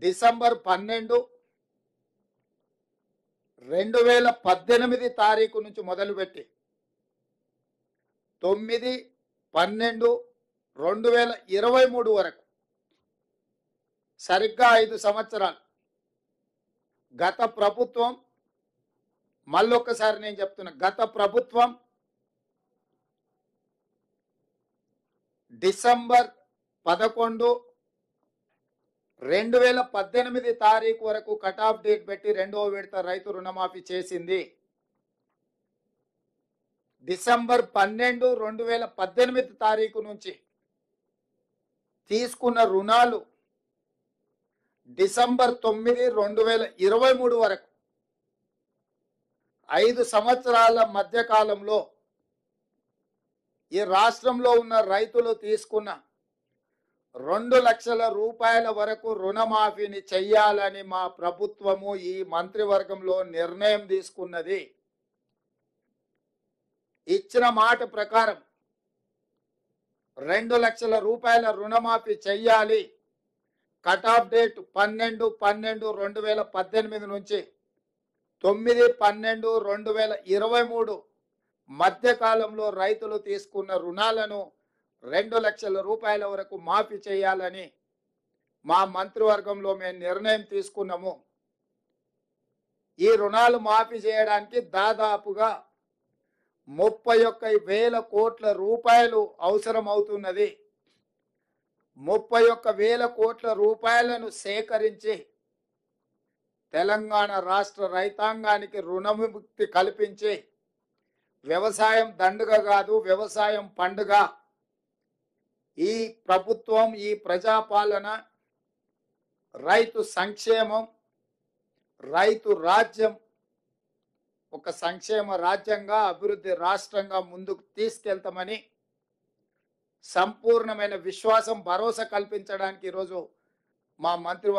December 12, 2018 తారీఖు నుంచి మొదలుపెట్టి 9, 12, 2023 వరకు సరిగ్గా 5 సంవత్సరాలు గత ప్రభుత్వం, మళ్ళొక్కసారి నేను చెప్తున్నా, గత ప్రభుత్వం డిసెంబర్ 11, 2018 తారీఖు వరకు కట్ ఆఫ్ డేట్ పెట్టి రెండవ విడత రైతు రుణమాఫీ చేసింది. డిసెంబర్ 12, 2018 తారీఖు నుంచి తీసుకున్న రుణాలు డిసెంబర్ 9, 2023 వరకు 5 సంవత్సరాల మధ్య కాలంలో ఈ రాష్ట్రంలో ఉన్న రైతులు తీసుకున్న 2 లక్షల రూపాయల వరకు రుణమాఫీని చెయ్యాలని మా ప్రభుత్వము ఈ మంత్రివర్గంలో నిర్ణయం తీసుకున్నది. ఇచ్చిన మాట ప్రకారం 2 లక్షల రూపాయల రుణమాఫీ చెయ్యాలి. కట్ ఆఫ్ డేట్ 12, 12, 2018 నుంచి 9, 12, 2023 మధ్య కాలంలో రైతులు తీసుకున్న రుణాలను 2 లక్షల రూపాయల వరకు మాఫీ చేయాలని మా మంత్రివర్గంలో మేము నిర్ణయం తీసుకున్నాము. ఈ రుణాలు మాఫీ చేయడానికి దాదాపుగా 31,000 కోట్ల రూపాయలు అవసరం అవుతున్నది. 31,000 కోట్ల రూపాయలను సేకరించి తెలంగాణ రాష్ట్ర రైతాంగానికి రుణముక్తి కల్పించి వ్యవసాయం దండుగ కాదు, వ్యవసాయం పండుగ. ఈ ప్రభుత్వం, ఈ ప్రజాపాలన రైతు సంక్షేమం, రైతు రాజ్యం ఒక సంక్షేమ రాజ్యంగా, అభివృద్ధి రాష్ట్రంగా ముందుకు తీసుకెళ్తామని సంపూర్ణమైన విశ్వాసం, భరోసా కల్పించడానికి ఈరోజు మా మంత్రివర్గం